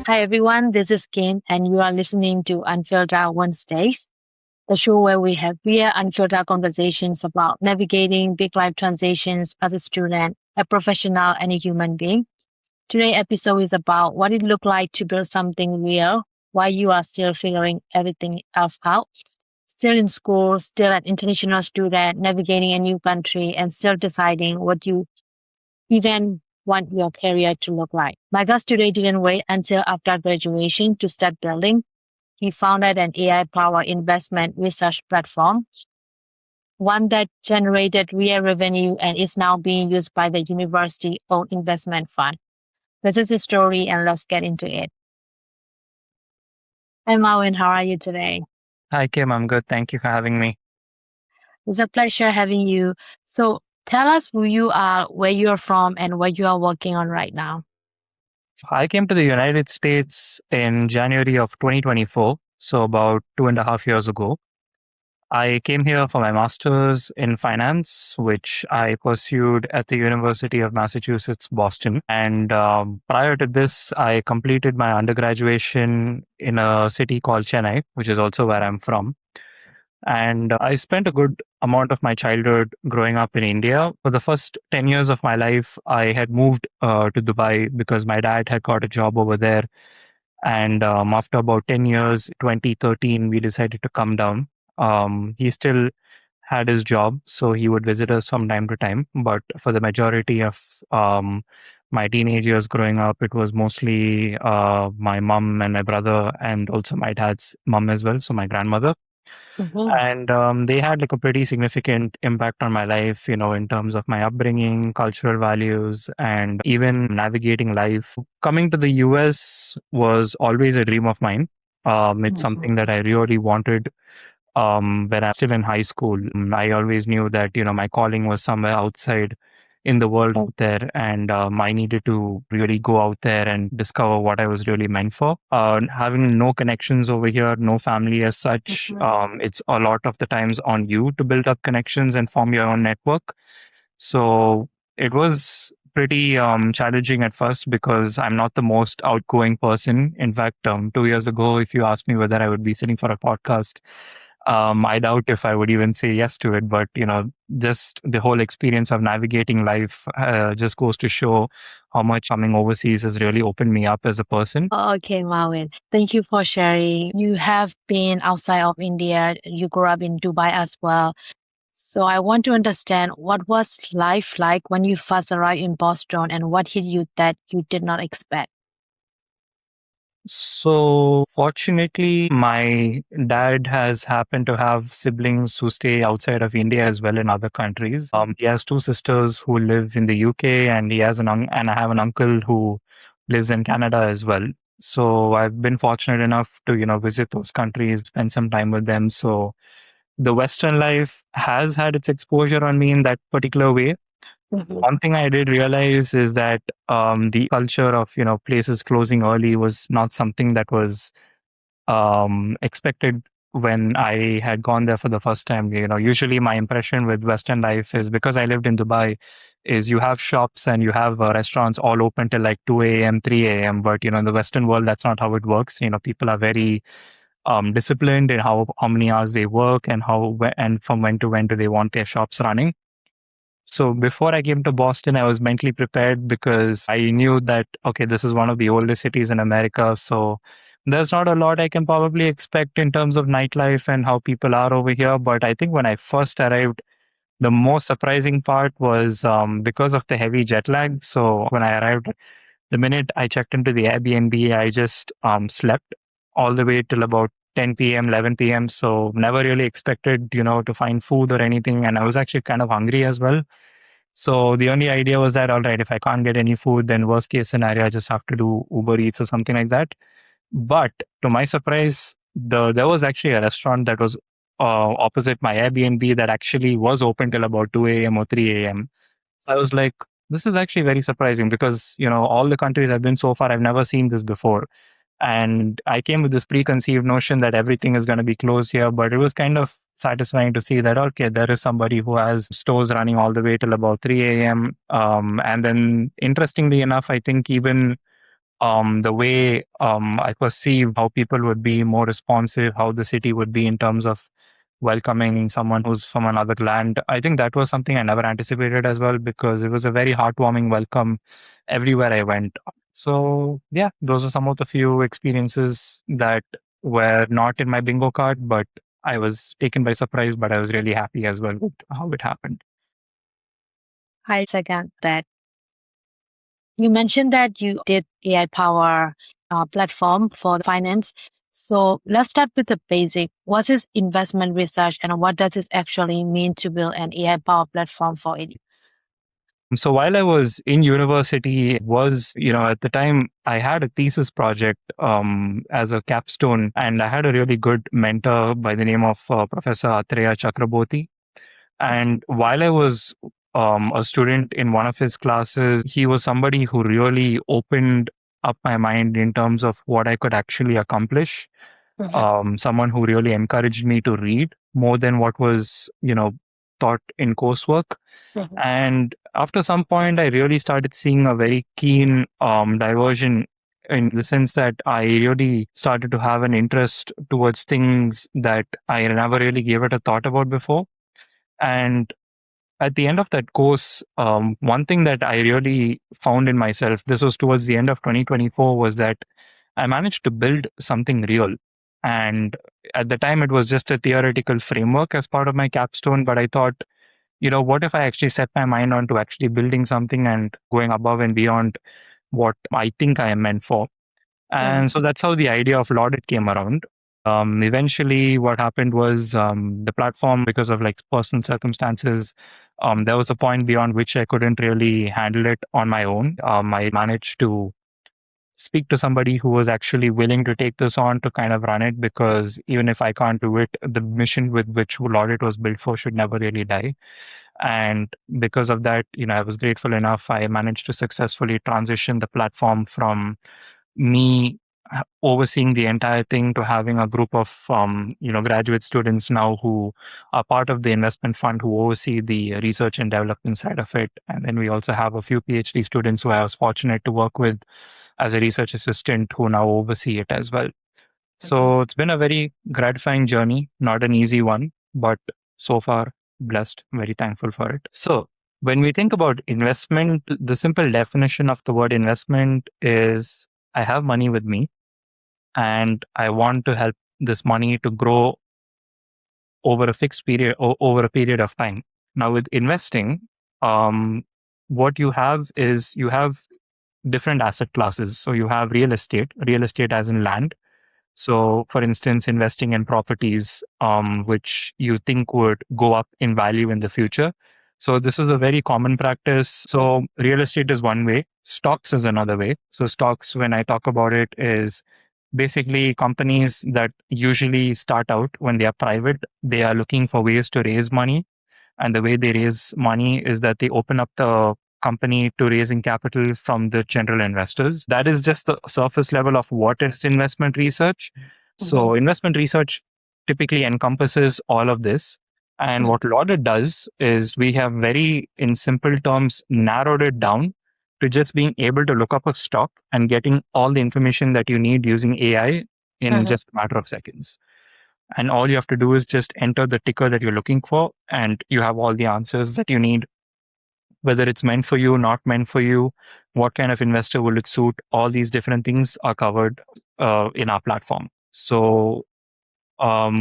Hi everyone, this is Kim, and you are listening to Unfiltered Wednesdays, the show where we have real unfiltered conversations about navigating big life transitions as a student, a professional, and a human being. Today's episode is about what it looked like to build something real while you are still figuring everything else out. Still in school, still an international student, navigating a new country, and still deciding what you even want your career to look like. My guest today didn't wait until after graduation to start building. He founded an AI powered investment research platform, one that generated real revenue and is now being used by the university owned investment fund. This is his story, and let's get into it. Hi, Marvin. How are you today? Hi, Kim. I'm good. Thank you for having me. It's a pleasure having you. So, tell us who you are, where you're from, and what you are working on right now. I came to the United States in January of 2024, so about 2.5 years ago. I came here for my master's in finance, which I pursued at the University of Massachusetts, Boston. And prior to this, I completed my undergraduation in a city called Chennai, which is also where I'm from. And I spent a good amount of my childhood growing up in India. For the first 10 years of my life, I had moved to Dubai because my dad had got a job over there. And after about 10 years, 2013, we decided to come down. He still had his job, so he would visit us from time to time. But for the majority of my teenage years growing up, it was mostly my mom and my brother, and also my dad's mom as well, so my grandmother. Mhm. And they had like a pretty significant impact on my life, in terms of my upbringing, cultural values, and even navigating life. Coming to the US was always a dream of mine. It's Mhm. something that I really wanted when I was still in high school. I always knew that, my calling was somewhere outside in the world out there, and I needed to really go out there and discover what I was really meant for. Having no connections over here, no family as such, Mhm. it's a lot of the times on you to build up connections and form your own network. So it was pretty challenging at first because I'm not the most outgoing person. In fact, 2 years ago, if you asked me whether I would be sitting for a podcast, I doubt if I would even say yes to it. But, just the whole experience of navigating life just goes to show how much coming overseas has really opened me up as a person. Okay, Marvin. Thank you for sharing. You have been outside of India. You grew up in Dubai as well. So I want to understand what was life like when you first arrived in Boston and what hit you that you did not expect. So, fortunately, my dad has happened to have siblings who stay outside of India as well in other countries. He has two sisters who live in the UK, and he has and I have an uncle who lives in Canada as well. So, I've been fortunate enough to visit those countries, spend some time with them. So, the Western life has had its exposure on me in that particular way. Mhm. One thing I did realize is that the culture of places closing early was not something that was expected when I had gone there for the first time. Usually my impression with Western life is because I lived in Dubai, is you have shops and you have restaurants all open till like 2 a.m., 3 a.m. But in the Western world, that's not how it works. People are very disciplined in how many hours they work and and from when to when do they want their shops running. So before I came to Boston, I was mentally prepared because I knew that, okay, this is one of the oldest cities in America. So there's not a lot I can probably expect in terms of nightlife and how people are over here. But I think when I first arrived, the most surprising part was because of the heavy jet lag. So when I arrived, the minute I checked into the Airbnb, I just slept all the way till about 10 p.m., 11 p.m. So never really expected, to find food or anything. And I was actually kind of hungry as well. So the only idea was that, all right, if I can't get any food, then worst case scenario, I just have to do Uber Eats or something like that. But to my surprise, there was actually a restaurant that was opposite my Airbnb that actually was open till about 2 a.m. or 3 a.m. So I was like, this is actually very surprising because, all the countries I've been so far, I've never seen this before. And I came with this preconceived notion that everything is going to be closed here, but it was kind of satisfying to see that, okay, there is somebody who has stores running all the way till about 3 a.m. And then, interestingly enough, I think even the way I perceive how people would be more responsive, how the city would be in terms of welcoming someone who's from another land. I think that was something I never anticipated as well, because it was a very heartwarming welcome everywhere I went. So, yeah, those are some of the few experiences that were not in my bingo card, but I was taken by surprise, but I was really happy as well with how it happened. I second that. You mentioned that you did AI power platform for the finance. So let's start with the basic. What is investment research and what does it actually mean to build an AI power platform for it? So while I was in university, at the time I had a thesis project as a capstone, and I had a really good mentor by the name of Professor Atreya Chakraborty. And while I was a student in one of his classes, he was somebody who really opened up my mind in terms of what I could actually accomplish. Someone who really encouraged me to read more than what was, taught in coursework. And after some point, I really started seeing a very keen diversion, in the sense that I really started to have an interest towards things that I never really gave it a thought about before. And at the end of that course, one thing that I really found in myself, this was towards the end of 2024, was that I managed to build something real. And at the time, it was just a theoretical framework as part of my capstone. But I thought, what if I actually set my mind on to actually building something and going above and beyond what I think I am meant for? And so that's how the idea of Laudit came around. Eventually, what happened was the platform, because of like personal circumstances, there was a point beyond which I couldn't really handle it on my own. I managed to speak to somebody who was actually willing to take this on to kind of run it, because even if I can't do it, the mission with which Laudit was built for should never really die. And because of that, I was grateful enough. I managed to successfully transition the platform from me overseeing the entire thing to having a group of graduate students now who are part of the investment fund, who oversee the research and development side of it. And then we also have a few PhD students who I was fortunate to work with as a research assistant, who now oversee it as well. So it's been a very gratifying journey, not an easy one, but so far blessed, very thankful for it. So when we think about investment, the simple definition of the word investment is, I have money with me and I want to help this money to grow over a fixed period, over a period of time. Now with investing, um, what you have is you have different asset classes. So you have real estate as in land. So, for instance, investing in properties, which you think would go up in value in the future. So, this is a very common practice. So, real estate is one way, stocks is another way. So, stocks, when I talk about it, is basically companies that usually start out when they are private, they are looking for ways to raise money, and the way they raise money is that they open up the company to raising capital from the general investors. That is just the surface level of what is investment research. So, investment research typically encompasses all of this. And what Laudit does is we have very, in simple terms, narrowed it down to just being able to look up a stock and getting all the information that you need using AI in just a matter of seconds. And all you have to do is just enter the ticker that you're looking for, and you have all the answers that you need, whether it's meant for you, not meant for you, what kind of investor will it suit. All these different things are covered in our platform. So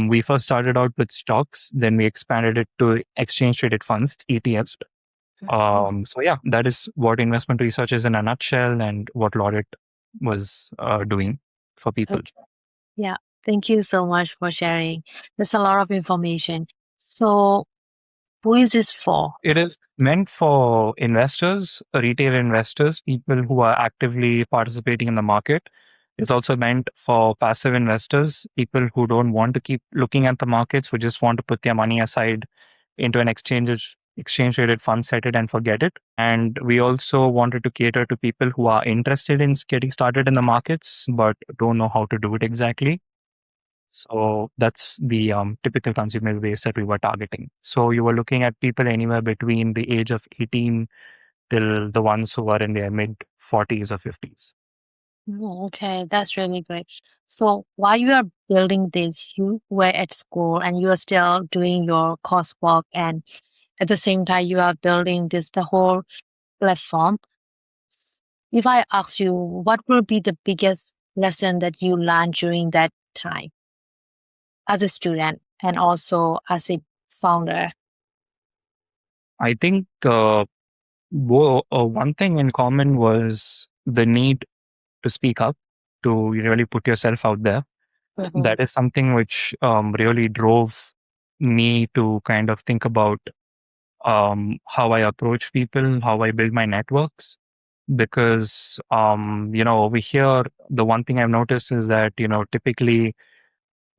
we first started out with stocks, then we expanded it to exchange traded funds, ETFs. So yeah, that is what investment research is in a nutshell, and what Laudit was doing for people. Okay. Yeah. Thank you so much for sharing. There's a lot of information. So, who is this for? It is meant for investors, retail investors, people who are actively participating in the market. It's also meant for passive investors, people who don't want to keep looking at the markets, who just want to put their money aside into an exchange traded fund, set it and forget it. And we also wanted to cater to people who are interested in getting started in the markets but don't know how to do it exactly. So that's the typical consumer base that we were targeting. So you were looking at people anywhere between the age of 18 till the ones who are in their mid 40s or 50s. Oh, okay, that's really great. So while you are building this, you were at school and you are still doing your coursework, and at the same time you are building this the whole platform. If I ask you, what will be the biggest lesson that you learned during that time as a student and also as a founder? I think one thing in common was the need to speak up, to really put yourself out there. Mhm, That is something which really drove me to kind of think about how I approach people, how I build my networks. Because, over here, the one thing I've noticed is that, typically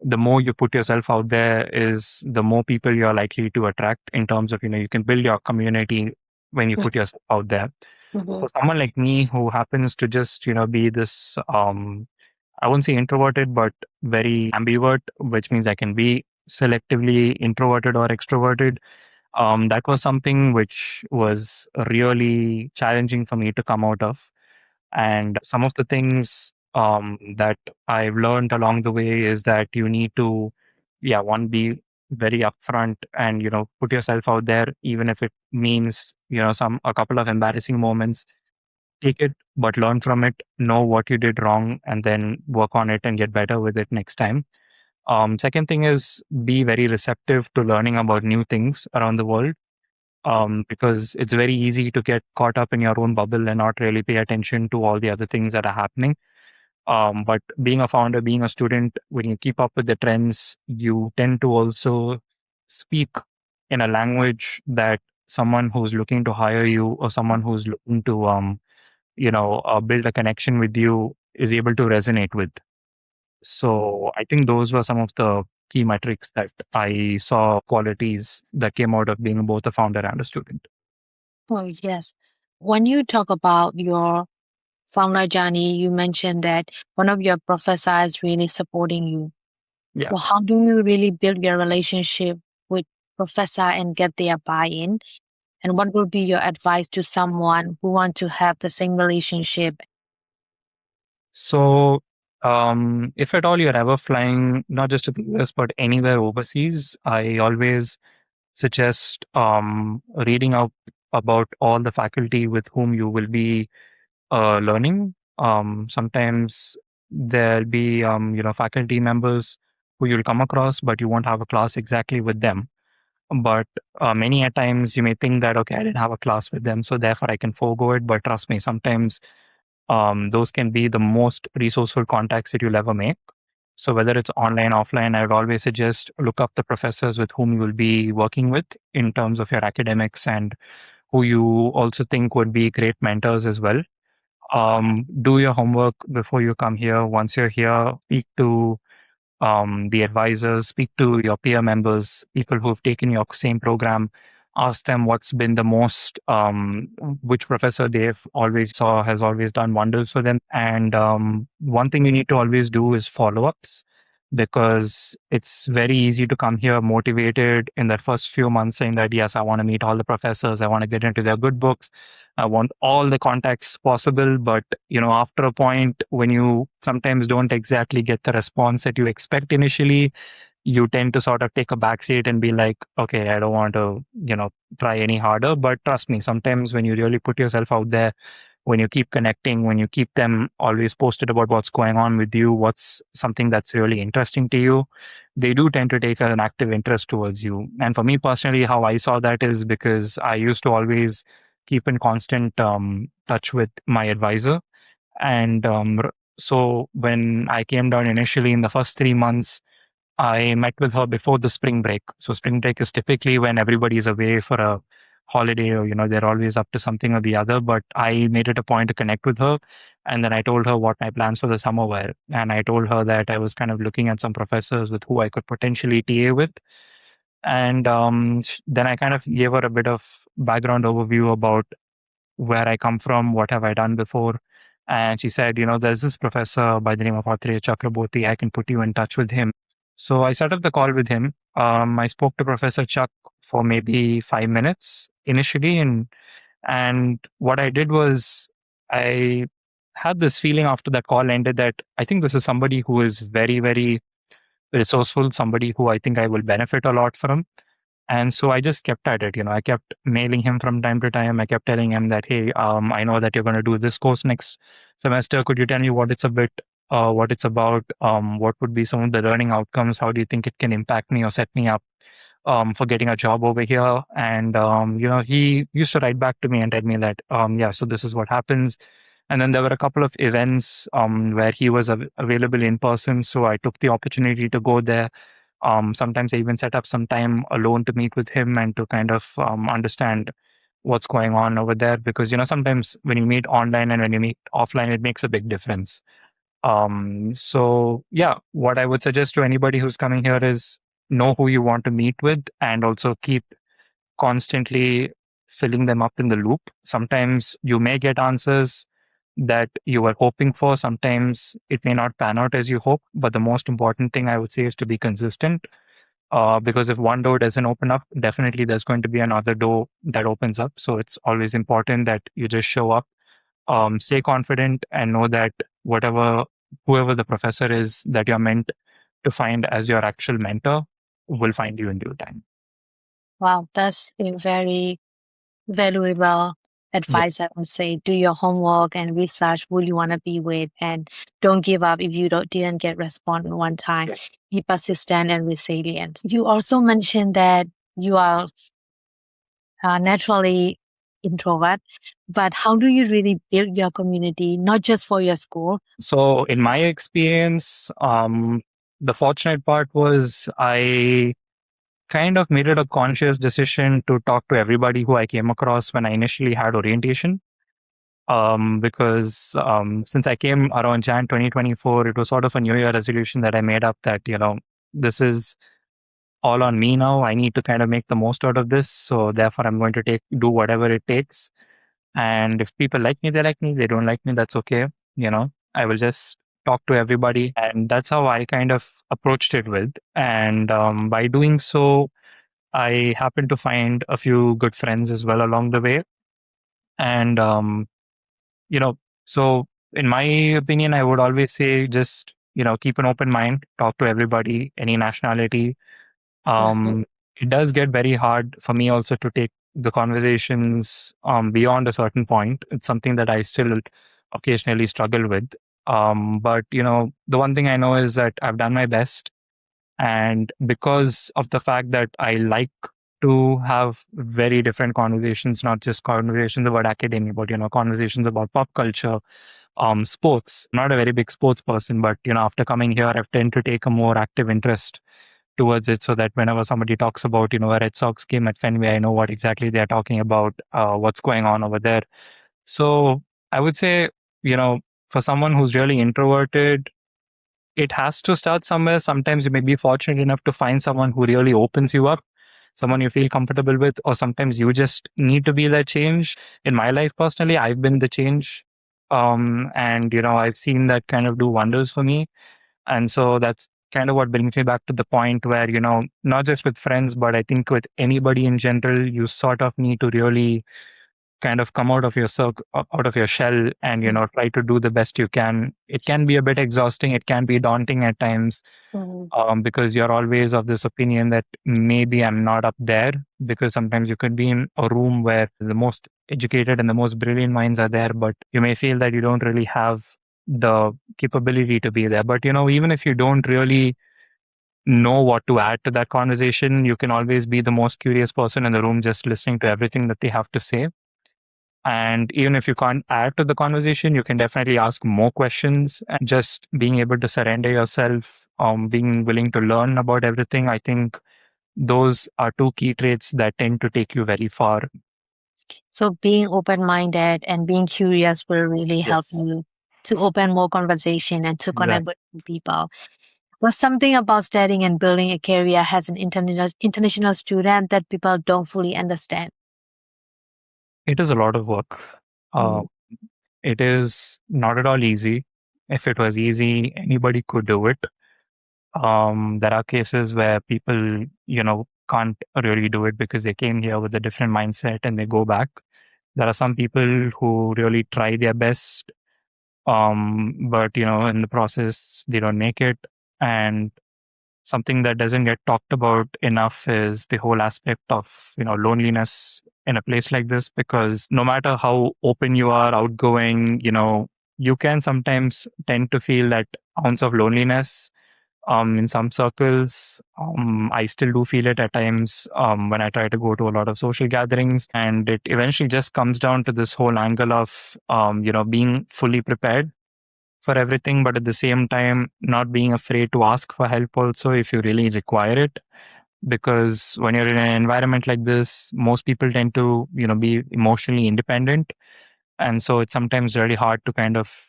the more you put yourself out there is the more people you're likely to attract in terms of, you can build your community when you put yourself out there. mhm, For someone like me who happens to just, be this, I won't say introverted, but very ambivert, which means I can be selectively introverted or extroverted. That was something which was really challenging for me to come out of. And some of the things that I've learned along the way is that you need to, yeah, one, be very upfront and, put yourself out there, even if it means, a couple of embarrassing moments. Take it, but learn from it, know what you did wrong, and then work on it and get better with it next time. Second thing is be very receptive to learning about new things around the world, because it's very easy to get caught up in your own bubble and not really pay attention to all the other things that are happening. But being a founder, being a student, when you keep up with the trends, you tend to also speak in a language that someone who's looking to hire you or someone who's looking to, build a connection with you is able to resonate with. So I think those were some of the key metrics that I saw qualities that came out of being both a founder and a student. oh, yes. When you talk about your founder journey, you mentioned that one of your professors is really supporting you. Yeah. So how do you really build your relationship with professor and get their buy-in? And what would be your advice to someone who want to have the same relationship? So, if at all you're ever flying, not just to the US, but anywhere overseas, I always suggest reading up about all the faculty with whom you will be learning. Sometimes there'll be, faculty members who you'll come across, but you won't have a class exactly with them. But many a times you may think that, okay, I didn't have a class with them, so therefore I can forego it. But trust me, sometimes those can be the most resourceful contacts that you'll ever make. So whether it's online, offline, I would always suggest look up the professors with whom you will be working with in terms of your academics and who you also think would be great mentors as well. Do your homework before you come here. Once you're here, speak to the advisors, speak to your peer members, people who've taken your same program, ask them what's been the most, which professor they've always saw has always done wonders for them. And one thing you need to always do is follow ups, because it's very easy to come here motivated in the first few months saying that, yes, I want to meet all the professors, I want to get into their good books, I want all the contacts possible. But, after a point when you sometimes don't exactly get the response that you expect initially, you tend to sort of take a backseat and be like, okay, I don't want to, try any harder. But trust me, sometimes when you really put yourself out there, when you keep connecting, when you keep them always posted about what's going on with you, what's something that's really interesting to you, they do tend to take an active interest towards you. And for me personally, how I saw that is because I used to always keep in constant touch with my advisor. And so when I came down initially in the first 3 months, I met with her before the spring break. So spring break is typically when everybody's away for a holiday, or they're always up to something or the other. But I made it a point to connect with her, and then I told her what my plans for the summer were, and I told her that I was kind of looking at some professors with who I could potentially TA with. And then I kind of gave her a bit of background overview about where I come from, what have I done before. And she said, there's this professor by the name of Athreya Chakraborty. I can put you in touch with him. So I set up the call with him. I spoke to Professor Chuck for maybe 5 minutes initially, and what I did was I had this feeling after that call ended that I think this is somebody who is very, very resourceful, somebody who I think I will benefit a lot from. And so I just kept at it. I kept mailing him from time to time. I kept telling him that, hey, I know that you're going to do this course next semester. Could you tell me what it's about? What would be some of the learning outcomes? How do you think it can impact me or set me up for getting a job over here? And he used to write back to me and tell me that, yeah, so this is what happens. And then there were a couple of events where he was available in person. So I took the opportunity to go there. Sometimes I even set up some time alone to meet with him and to kind of understand what's going on over there. Because, sometimes when you meet online and when you meet offline, it makes a big difference. So yeah, what I would suggest to anybody who's coming here is know who you want to meet with and also keep constantly filling them up in the loop. Sometimes you may get answers that you were hoping for. Sometimes it may not pan out as you hope. But the most important thing I would say is to be consistent. Because if one door doesn't open up, definitely there's going to be another door that opens up. So it's always important that you just show up, stay confident, and know that whoever the professor is that you're meant to find as your actual mentor will find you in due time. Wow, that's a very valuable advice. I would say do your homework and research who you want to be with, and don't give up if you didn't get response one time. Yes. Be persistent and resilient. You also mentioned that you are naturally introvert, but how do you really build your community, not just for your school? So in my experience, the fortunate part was I kind of made it a conscious decision to talk to everybody who I came across when I initially had orientation. Because since I came around Jan 2024, it was sort of a New Year resolution that I made up that, this is all on me now. I need to kind of make the most out of this. So therefore, I'm going to do whatever it takes. And if people like me, they like me. They don't like me, that's okay. I will just talk to everybody. And that's how I kind of approached it with. And by doing so, I happened to find a few good friends as well along the way. And, you know, so in my opinion, I would always say just, keep an open mind, talk to everybody, any nationality. Mhm. It does get very hard for me also to take the conversations beyond a certain point. It's something that I still occasionally struggle with. But, the one thing I know is that I've done my best. And because of the fact that I like to have very different conversations, not just conversations about academia, but, conversations about pop culture, sports. I'm not a very big sports person, but, after coming here, I've tend to take a more active interest towards it so that whenever somebody talks about, a Red Sox game at Fenway, I know what exactly they're talking about, what's going on over there. So I would say, you know, for someone who's really introverted, it has to start somewhere. Sometimes you may be fortunate enough to find someone who really opens you up, someone you feel comfortable with, or sometimes you just need to be that change. In my life personally, I've been the change. And I've seen that kind of do wonders for me. And so that's kind of what brings me back to the point where, not just with friends, but I think with anybody in general, you sort of need to really kind of come out of your out of your shell and, try to do the best you can. It can be a bit exhausting. It can be daunting at times, Mhm. because you're always of this opinion that maybe I'm not up there, because sometimes you could be in a room where the most educated and the most brilliant minds are there, but you may feel that you don't really have the capability to be there. But, even if you don't really know what to add to that conversation, you can always be the most curious person in the room, just listening to everything that they have to say. And even if you can't add to the conversation, you can definitely ask more questions, and just being able to surrender yourself, being willing to learn about everything. I think those are two key traits that tend to take you very far. So being open-minded and being curious will really help Yes. you to open more conversation and to connect Exactly. with people. Was something about studying and building a career as an international student that people don't fully understand? It is a lot of work. Uh, Mm. it is not at all easy. If it was easy, anybody could do it. There are cases where people, can't really do it because they came here with a different mindset and they go back. There are some people who really try their best, But in the process they don't make it. And something that doesn't get talked about enough is the whole aspect of loneliness in a place like this, because no matter how open you are, outgoing, you can sometimes tend to feel that ounce of loneliness in some circles. I still do feel it at times when I try to go to a lot of social gatherings, and it eventually just comes down to this whole angle of being fully prepared for everything, but at the same time not being afraid to ask for help also if you really require it. Because when you're in an environment like this, most people tend to be emotionally independent, and so it's sometimes really hard to kind of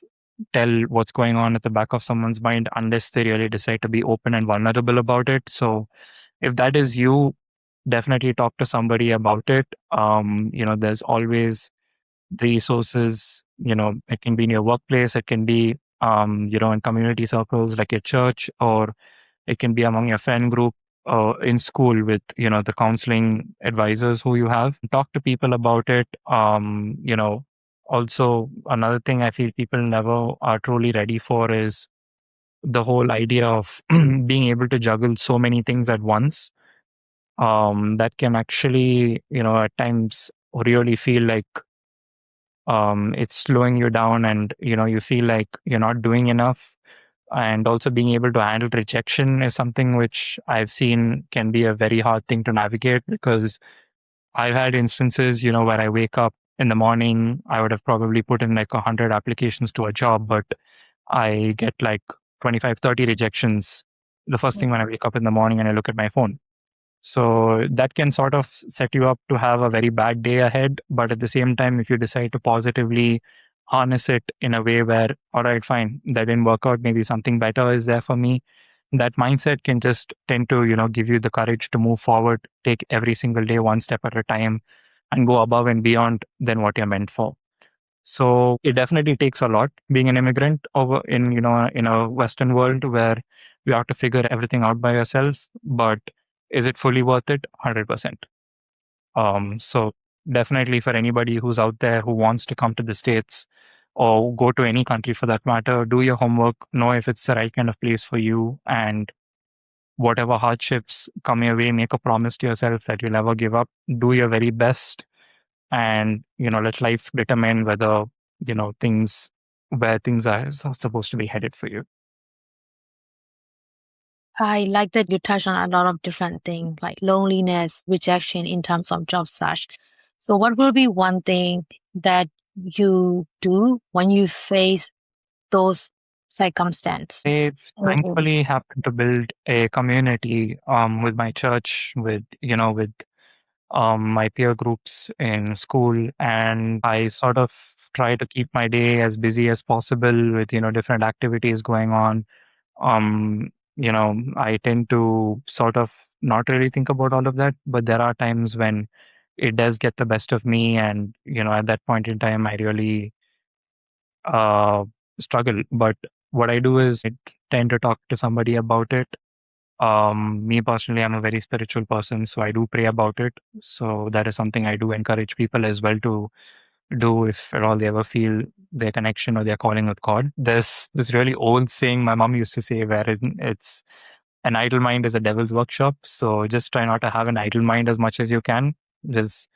tell what's going on at the back of someone's mind unless they really decide to be open and vulnerable about it. So if that is you, definitely talk to somebody about it. There's always the resources. It can be in your workplace, it can be in community circles like your church, or it can be among your friend group, in school with the counseling advisors who you have. Talk to people about it. Also, another thing I feel people never are truly ready for is the whole idea of being able to juggle so many things at once. That can actually at times really feel like it's slowing you down, and you feel like you're not doing enough. And also being able to handle rejection is something which I've seen can be a very hard thing to navigate, because I've had instances where I wake up in the morning, I would have probably put in like 100 applications to a job, but I get like 25, 30 rejections the first thing when I wake up in the morning and I look at my phone. So that can sort of set you up to have a very bad day ahead. But at the same time, if you decide to positively harness it in a way where, all right, fine, that didn't work out, maybe something better is there for me, that mindset can just tend to, give you the courage to move forward, take every single day one step at a time, and go above and beyond than what you're meant for. So it definitely takes a lot being an immigrant over in a Western world where you have to figure everything out by yourself. But is it fully worth it? 100%. So definitely for anybody who's out there who wants to come to the States or go to any country for that matter, do your homework, know if it's the right kind of place for you, and whatever hardships come your way, make a promise to yourself that you'll never give up. Do your very best, and let life determine whether things where things are supposed to be headed for you. I like that you touched on a lot of different things like loneliness, rejection in terms of job search. So, what will be one thing that you do when you face those circumstances? I thankfully happened to build a community with my church, with my peer groups in school, and I sort of try to keep my day as busy as possible with different activities going on. I tend to sort of not really think about all of that, but there are times when it does get the best of me, and at that point in time I really uh struggle. But what I do is I tend to talk to somebody about it. Me personally, I'm a very spiritual person, so I do pray about it. So that is something I do encourage people as well to do if at all they ever feel their connection or their calling with God. There's this really old saying my mom used to say, where it's an idle mind is a devil's workshop. So just try not to have an idle mind as much as you can. Just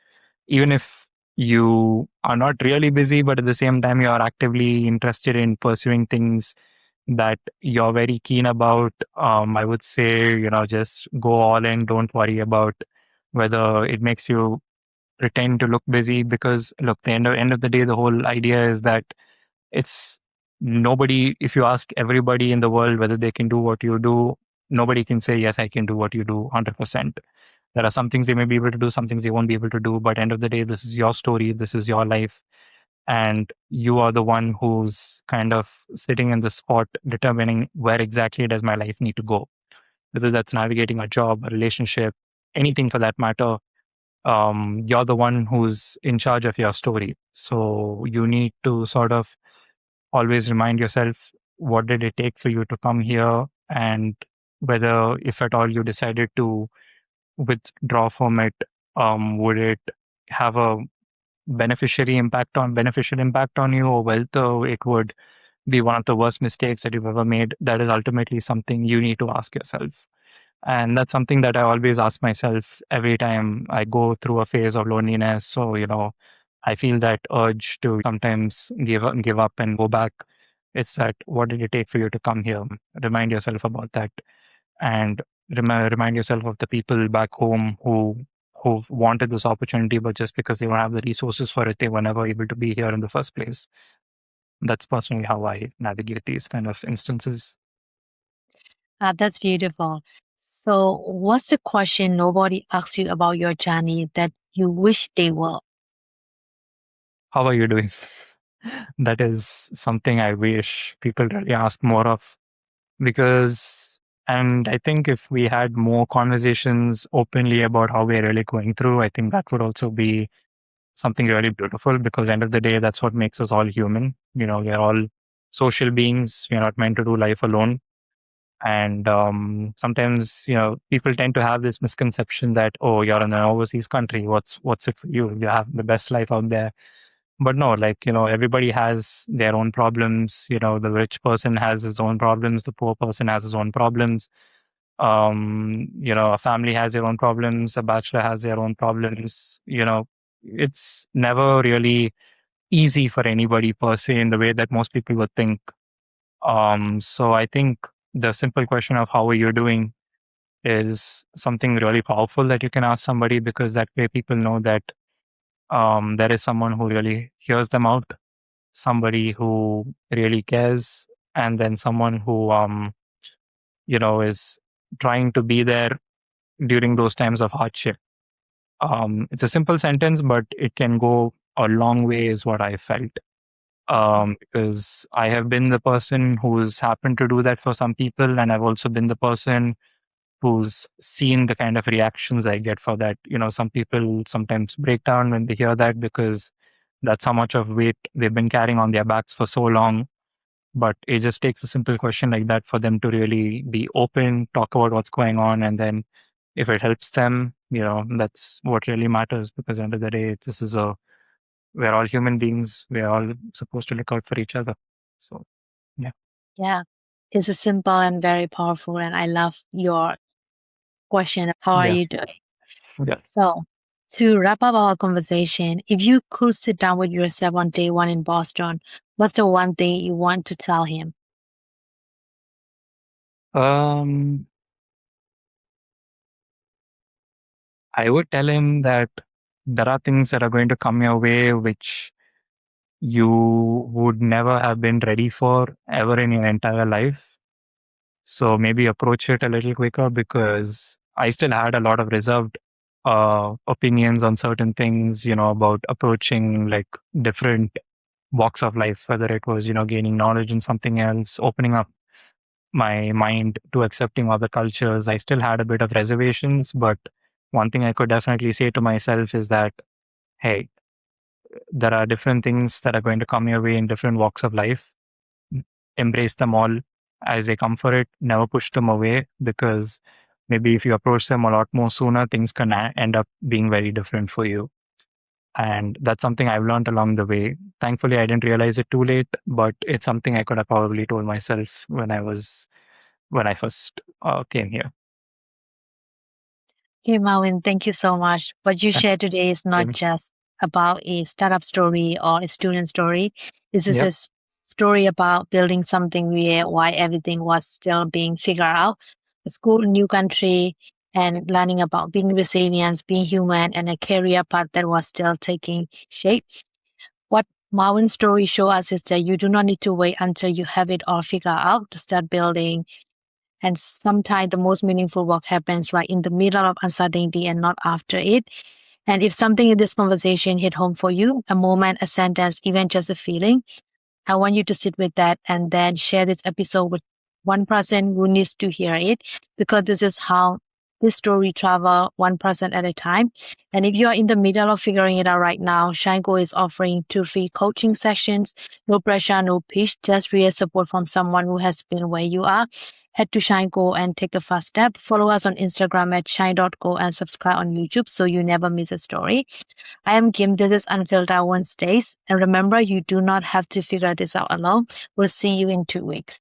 even if you are not really busy, but at the same time you are actively interested in pursuing things that you're very keen about, I would say, just go all in. Don't worry about whether it makes you pretend to look busy, because look, the end of the day, the whole idea is that it's nobody, if you ask everybody in the world whether they can do what you do, nobody can say, yes, I can do what you do 100%. There are some things they may be able to do, some things they won't be able to do, but end of the day, this is your story, this is your life, and you are the one who's kind of sitting in the spot determining where exactly does my life need to go, whether that's navigating a job, a relationship, anything for that matter. You're the one who's in charge of your story. So you need to sort of always remind yourself, what did it take for you to come here? And whether, if at all, you decided to withdraw from it, would it have a beneficial impact on you, or whether it would be one of the worst mistakes that you've ever made, that is ultimately something you need to ask yourself. And that's something that I always ask myself every time I go through a phase of loneliness. So, I feel that urge to sometimes give up and go back. It's that, what did it take for you to come here? Remind yourself about that, and remind yourself of the people back home who've wanted this opportunity, but just because they don't have the resources for it, they were never able to be here in the first place. That's personally how I navigate these kind of instances. That's beautiful. So, what's the question nobody asks you about your journey that you wish they will? How are you doing? That is something I wish people really ask more of, because, and I think if we had more conversations openly about how we're really going through, I think that would also be something really beautiful, because end of the day, that's what makes us all human. We're all social beings. We're not meant to do life alone. And sometimes, people tend to have this misconception that, oh, you're in an overseas country. What's it for you? You have the best life out there. But no, like, everybody has their own problems. The rich person has his own problems. The poor person has his own problems. A family has their own problems. A bachelor has their own problems. It's never really easy for anybody per se in the way that most people would think. So I think the simple question of how are you doing is something really powerful that you can ask somebody, because that way people know that there is someone who really hears them out, somebody who really cares, and then someone who is trying to be there during those times of hardship. It's a simple sentence, but it can go a long way, is what I felt. Because I have been the person who's happened to do that for some people, and I've also been the person who's seen the kind of reactions I get for that. Some people sometimes break down when they hear that, because that's how much of weight they've been carrying on their backs for so long. But it just takes a simple question like that for them to really be open, talk about what's going on, and then if it helps them, that's what really matters. Because end of the day, we're all human beings. We're all supposed to look out for each other. So, yeah. Yeah, it's a simple and very powerful. And I love your question. How are Yeah. you doing? Yeah. So, to wrap up our conversation, if you could sit down with yourself on day one in Boston, what's the one thing you want to tell him? Um, I would tell him that there are things that are going to come your way which you would never have been ready for ever in your entire life. So maybe approach it a little quicker, because I still had a lot of reserved opinions on certain things, about approaching like different walks of life, whether it was, gaining knowledge in something else, opening up my mind to accepting other cultures. I still had a bit of reservations, but one thing I could definitely say to myself is that, hey, there are different things that are going to come your way in different walks of life. Embrace them all as they come for it. Never push them away, because maybe if you approach them a lot more sooner, things can end up being very different for you. And that's something I've learned along the way. Thankfully, I didn't realize it too late, but it's something I could have probably told myself when I first came here. Okay, Marvin, thank you so much. What you shared today is not Yep. just about a startup story or a student story. This is a Yep. story about building something where why everything was still being figured out. A school, new country, and learning about being resilient, being human, and a career path that was still taking shape. What Marvin's story shows us is that you do not need to wait until you have it all figured out to start building. And sometimes the most meaningful work happens right in the middle of uncertainty and not after it. And if something in this conversation hit home for you, a moment, a sentence, even just a feeling, I want you to sit with that and then share this episode with one person who needs to hear it, because this is how this story travel one person at a time. And if you are in the middle of figuring it out right now, Shango is offering 2 free coaching sessions. No pressure, no pitch, just real support from someone who has been where you are. head to ShineGo and take the first step. Follow us on Instagram at shine.go and subscribe on YouTube so you never miss a story. I am Kim. This is Unfiltered Wednesdays. And remember, you do not have to figure this out alone. We'll see you in 2 weeks.